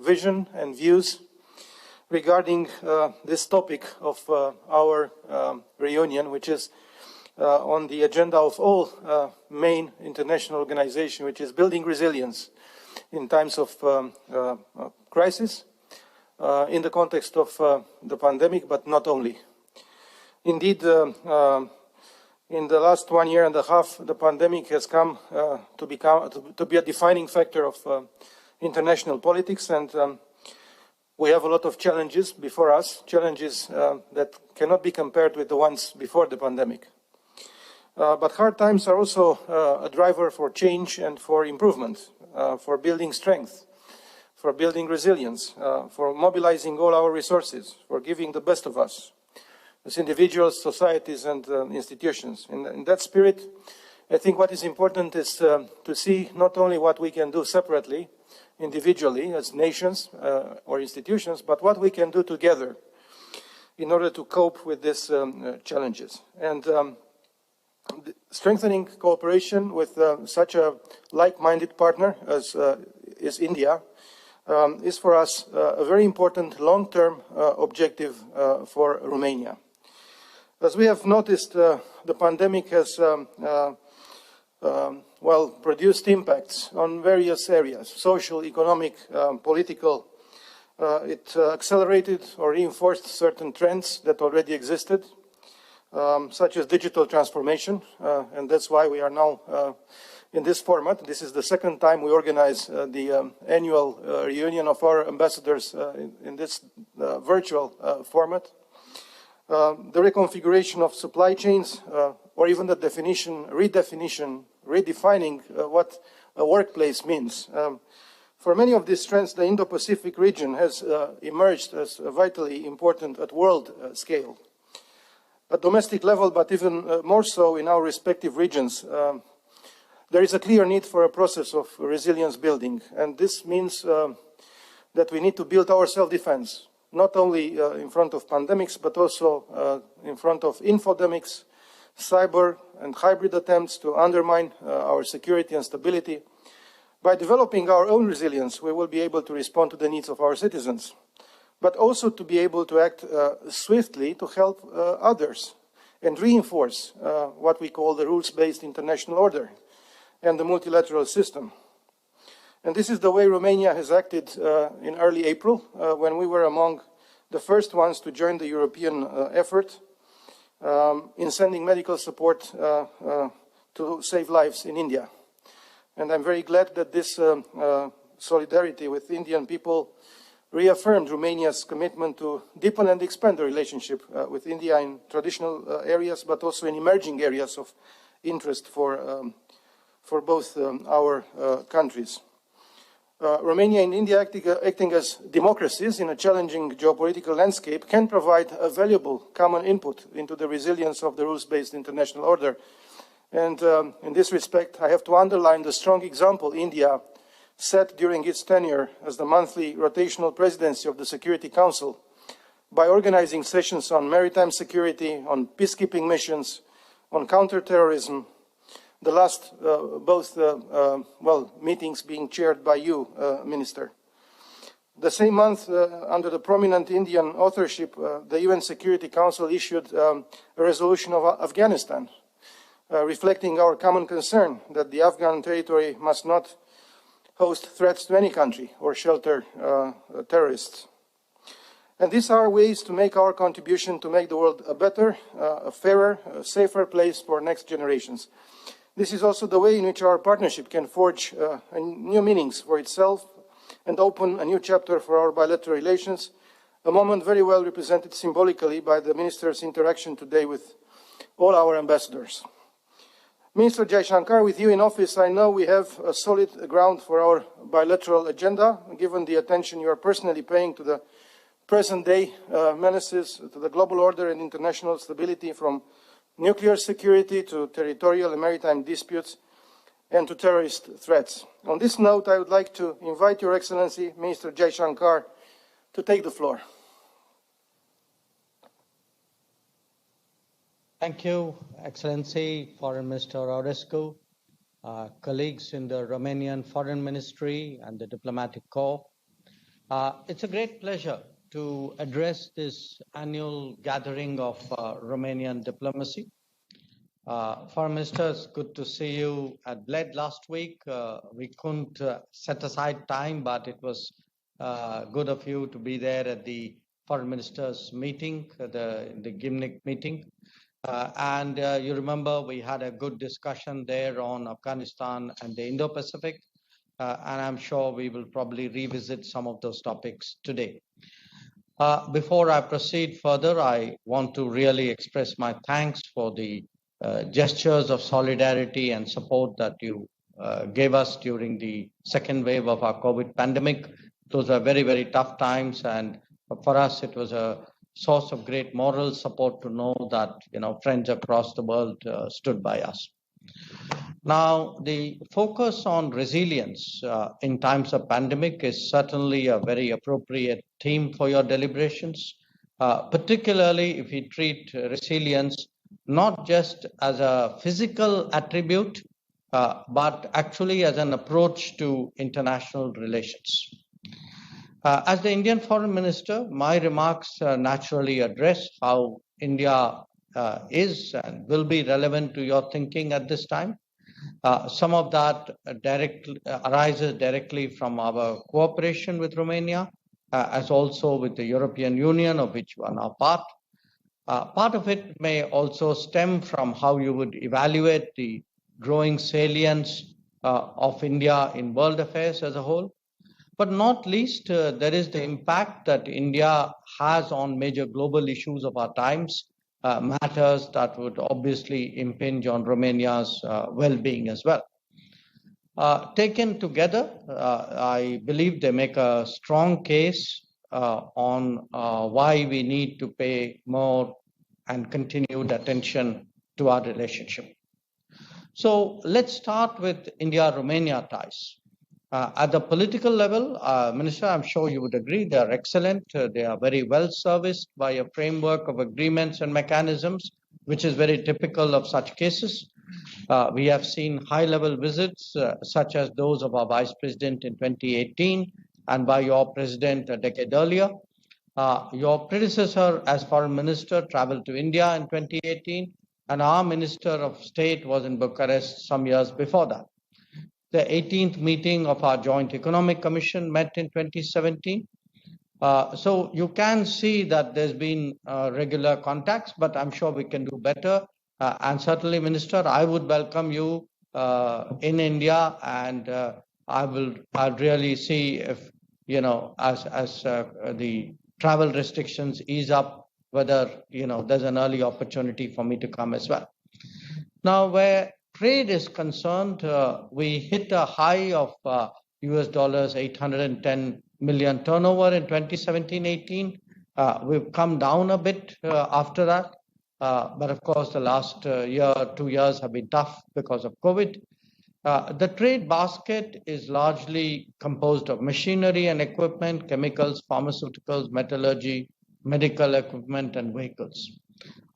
vision and views regarding this topic of our reunion, which is on the agenda of all main international organizations, which is building resilience in times of crisis, in the context of the pandemic, but not only. Indeed, in the last 1.5 years, the pandemic has come to be a defining factor of international politics, and we have a lot of challenges before us, challenges that cannot be compared with the ones before the pandemic. But hard times are also a driver for change and for improvement, for building strength, for building resilience, for mobilizing all our resources, for giving the best of us as individuals, societies, and institutions. In that spirit, I think what is important is to see not only what we can do separately, individually, as nations or institutions, but what we can do together in order to cope with these challenges. And strengthening cooperation with such a like-minded partner as is India is for us a very important long-term objective for Romania. As we have noticed, the pandemic has produced impacts on various areas, social, economic, political. It accelerated or reinforced certain trends that already existed, such as digital transformation, and that's why we are now in this format. This is the second time we organize the annual reunion of our ambassadors in this virtual format. The reconfiguration of supply chains, or even the redefining what a workplace means. For many of these trends, the Indo-Pacific region has emerged as vitally important at world scale. At domestic level, but even more so in our respective regions, there is a clear need for a process of resilience building. And this means that we need to build our self-defense, not only in front of pandemics, but also in front of infodemics, cyber and hybrid attempts to undermine our security and stability. By developing our own resilience, we will be able to respond to the needs of our citizens, but also to be able to act swiftly to help others and reinforce what we call the rules-based international order and the multilateral system. And this is the way Romania has acted in early April, when we were among the first ones to join the European effort in sending medical support to save lives in India. And I'm very glad that this solidarity with Indian people reaffirmed Romania's commitment to deepen and expand the relationship with India in traditional areas, but also in emerging areas of interest for both our countries. Romania and India, acting as democracies in a challenging geopolitical landscape, can provide a valuable common input into the resilience of the rules-based international order. And in this respect, I have to underline the strong example India set during its tenure as the monthly rotational presidency of the Security Council by organizing sessions on maritime security, on peacekeeping missions, on counterterrorism. The last meetings being chaired by you, Minister. The same month, under the prominent Indian authorship, the UN Security Council issued a resolution of Afghanistan, reflecting our common concern that the Afghan territory must not host threats to any country or shelter terrorists. And these are ways to make our contribution to make the world a better, a fairer, a safer place for next generations. This is also the way in which our partnership can forge new meanings for itself and open a new chapter for our bilateral relations, a moment very well represented symbolically by the Minister's interaction today with all our ambassadors. Minister Jaishankar, with you in office, I know we have a solid ground for our bilateral agenda, given the attention you are personally paying to the present-day menaces to the global order and international stability, from nuclear security to territorial and maritime disputes and to terrorist threats. On this note, I would like to invite Your Excellency, Minister Jaishankar, to take the floor. Thank you, Excellency Foreign Minister Aurescu, colleagues in the Romanian Foreign Ministry and the Diplomatic Corps, It's a great pleasure to address this annual gathering of Romanian diplomacy. Foreign Minister, it's good to see you at Bled last week. We couldn't set aside time, but it was good of you to be there at the Foreign Ministers meeting, the Gimnik meeting. And you remember we had a good discussion there on Afghanistan and the Indo-Pacific. And I'm sure we will probably revisit some of those topics today. Before I proceed further, I want to really express my thanks for the gestures of solidarity and support that you gave us during the second wave of our COVID pandemic. Those are very, very tough times, and for us, it was a source of great moral support to know that friends across the world stood by us. Now, the focus on resilience in times of pandemic is certainly a very appropriate theme for your deliberations, particularly if we treat resilience not just as a physical attribute, but actually as an approach to international relations. As the Indian Foreign Minister, my remarks naturally address how India is and will be relevant to your thinking at this time. Some of that arises directly from our cooperation with Romania, as also with the European Union, of which we are now part. Part of it may also stem from how you would evaluate the growing salience of India in world affairs as a whole. But not least, there is the impact that India has on major global issues of our times, matters that would obviously impinge on Romania's well-being as well. Taken together, I believe they make a strong case on why we need to pay more and continued attention to our relationship. So let's start with India-Romania ties. At the political level, Minister, I'm sure you would agree, they are excellent. They are very well serviced by a framework of agreements and mechanisms, which is very typical of such cases. We have seen high-level visits, such as those of our Vice President in 2018 and by your President a decade earlier. Your predecessor as Foreign Minister traveled to India in 2018, and our Minister of State was in Bucharest some years before that. The 18th meeting of our Joint Economic Commission met in 2017. So you can see that there's been regular contacts, but I'm sure we can do better. And certainly, Minister, I would welcome you in India, and I'll really see if, as the travel restrictions ease up, whether, there's an early opportunity for me to come as well. Now, where trade is concerned, we hit a high of US dollars 810 million turnover in 2017-18. We've come down a bit after that, but of course the last year, 2 years have been tough because of COVID. The trade basket is largely composed of machinery and equipment, chemicals, pharmaceuticals, metallurgy, medical equipment, and vehicles.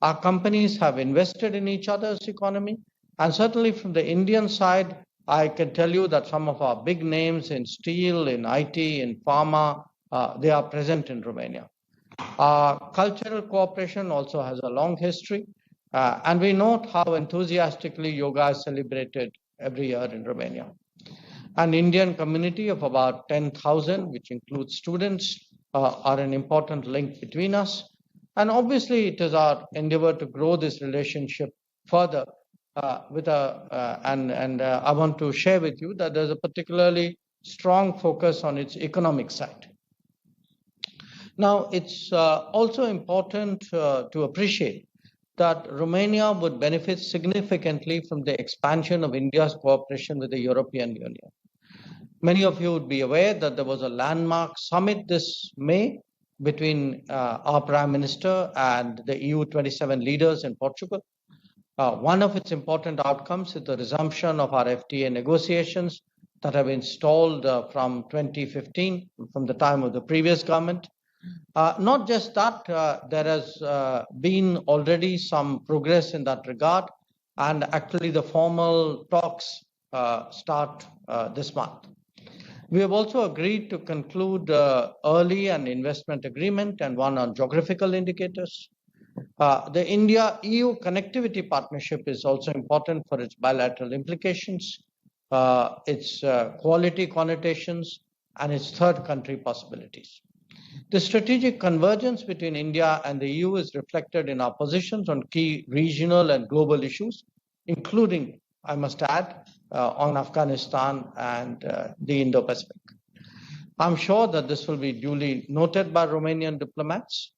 Our companies have invested in each other's economy. And certainly from the Indian side, I can tell you that some of our big names in steel, in IT, in pharma, they are present in Romania. Our cultural cooperation also has a long history. And we note how enthusiastically yoga is celebrated every year in Romania. An Indian community of about 10,000, which includes students, are an important link between us. And obviously, it is our endeavor to grow this relationship further. I want to share with you that there's a particularly strong focus on its economic side. Now, it's also important to appreciate that Romania would benefit significantly from the expansion of India's cooperation with the European Union. Many of you would be aware that there was a landmark summit this May between our Prime Minister and the EU 27 leaders in Portugal. One of its important outcomes is the resumption of our FTA negotiations that have been stalled from 2015, from the time of the previous government. Not just that, there has been already some progress in that regard, and actually the formal talks start this month. We have also agreed to conclude early an investment agreement and one on geographical indicators. The India-EU connectivity partnership is also important for its bilateral implications, its quality connotations, and its third country possibilities. The strategic convergence between India and the EU is reflected in our positions on key regional and global issues, including, I must add, on Afghanistan and the Indo-Pacific. I'm sure that this will be duly noted by Romanian diplomats.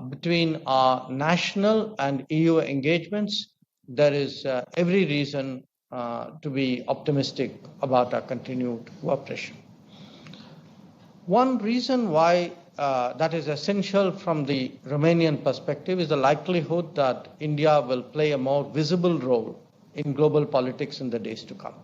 Between our national and EU engagements, there is every reason to be optimistic about our continued cooperation. One reason why that is essential from the Romanian perspective is the likelihood that India will play a more visible role in global politics in the days to come.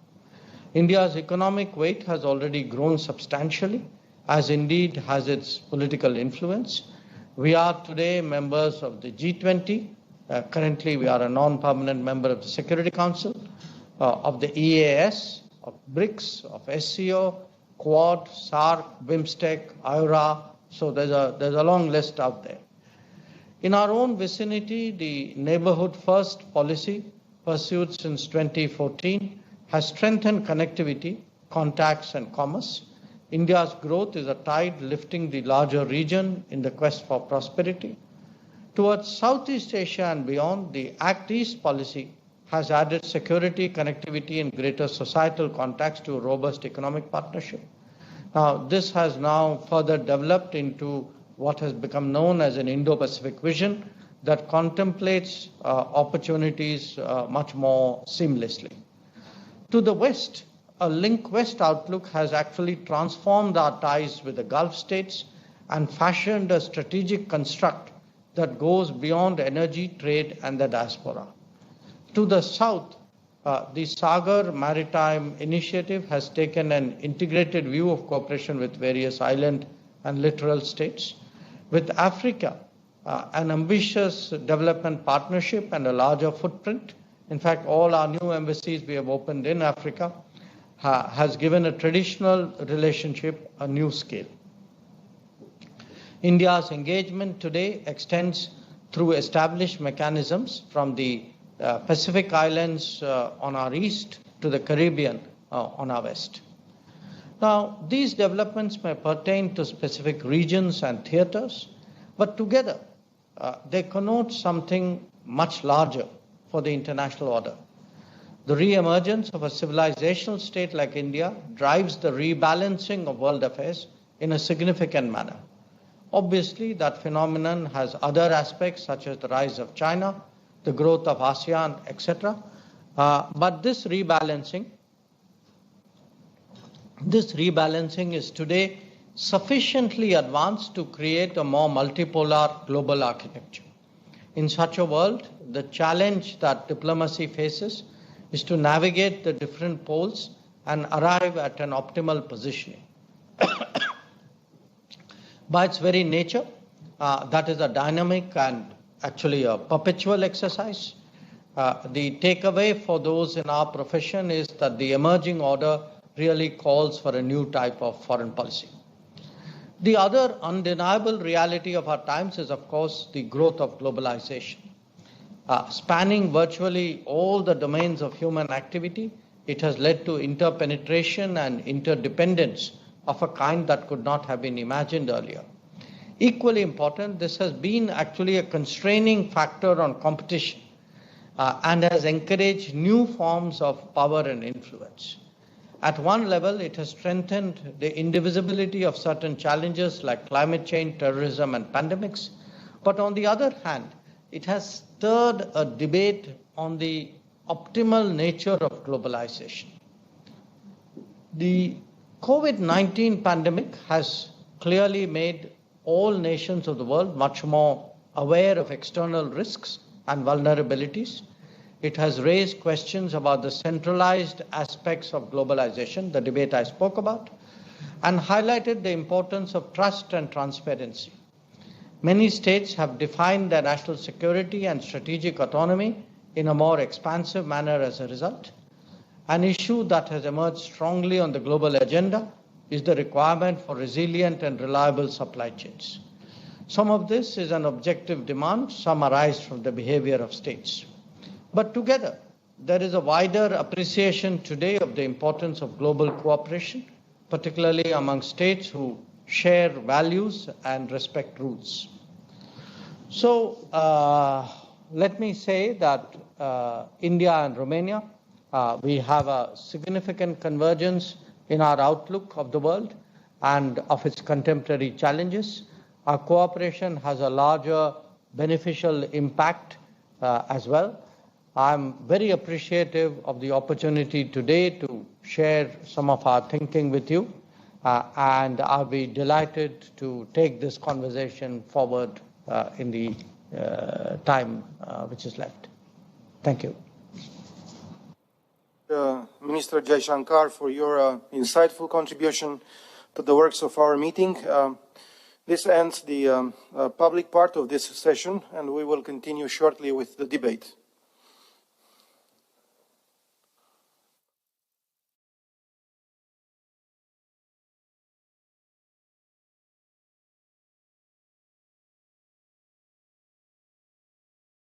India's economic weight has already grown substantially, as indeed has its political influence. We are today members of the G20. Currently, we are a non-permanent member of the Security Council, of the EAS, of BRICS, of SCO, Quad, SAARC, BIMSTEC, IORA. So there's a long list out there. In our own vicinity, the Neighborhood First policy pursued since 2014 has strengthened connectivity, contacts, and commerce. India's growth is a tide lifting the larger region in the quest for prosperity. Towards Southeast Asia and beyond, the Act East policy has added security, connectivity, and greater societal contacts to a robust economic partnership. Now, this has now further developed into what has become known as an Indo-Pacific vision that contemplates opportunities much more seamlessly. To the West, a Link West outlook has actually transformed our ties with the Gulf states and fashioned a strategic construct that goes beyond energy, trade, and the diaspora. To the south, the Sagar Maritime Initiative has taken an integrated view of cooperation with various island and littoral states. With Africa, an ambitious development partnership and a larger footprint. In fact, all our new embassies we have opened in Africa has given a traditional relationship a new scale. India's engagement today extends through established mechanisms from the Pacific Islands on our east to the Caribbean on our west. Now, these developments may pertain to specific regions and theaters, but together they connote something much larger for the international order. The re-emergence of a civilizational state like India drives the rebalancing of world affairs in a significant manner. Obviously, that phenomenon has other aspects such as the rise of China, the growth of ASEAN, etc. But this rebalancing is today sufficiently advanced to create a more multipolar global architecture. In such a world, the challenge that diplomacy faces is to navigate the different poles and arrive at an optimal positioning. By its very nature, that is a dynamic and actually a perpetual exercise. The takeaway for those in our profession is that the emerging order really calls for a new type of foreign policy. The other undeniable reality of our times is, of course, the growth of globalization. Spanning virtually all the domains of human activity, it has led to interpenetration and interdependence of a kind that could not have been imagined earlier. Equally important, this has been actually a constraining factor on competition and has encouraged new forms of power and influence. At one level, it has strengthened the indivisibility of certain challenges like climate change, terrorism, and pandemics. But on the other hand, it has stirred a debate on the optimal nature of globalization. The COVID-19 pandemic has clearly made all nations of the world much more aware of external risks and vulnerabilities. It has raised questions about the centralized aspects of globalization, the debate I spoke about, and highlighted the importance of trust and transparency. Many states have defined their national security and strategic autonomy in a more expansive manner as a result. An issue that has emerged strongly on the global agenda is the requirement for resilient and reliable supply chains. Some of this is an objective demand, some arise from the behavior of states. But together, there is a wider appreciation today of the importance of global cooperation, particularly among states who share values and respect rules. So let me say that India and Romania, we have a significant convergence in our outlook of the world and of its contemporary challenges. Our cooperation has a larger beneficial impact as well. I'm very appreciative of the opportunity today to share some of our thinking with you, and I'll be delighted to take this conversation forward in the time which is left. Thank you. Minister Jaishankar, for your insightful contribution to the works of our meeting. This ends the public part of this session, and we will continue shortly with the debate.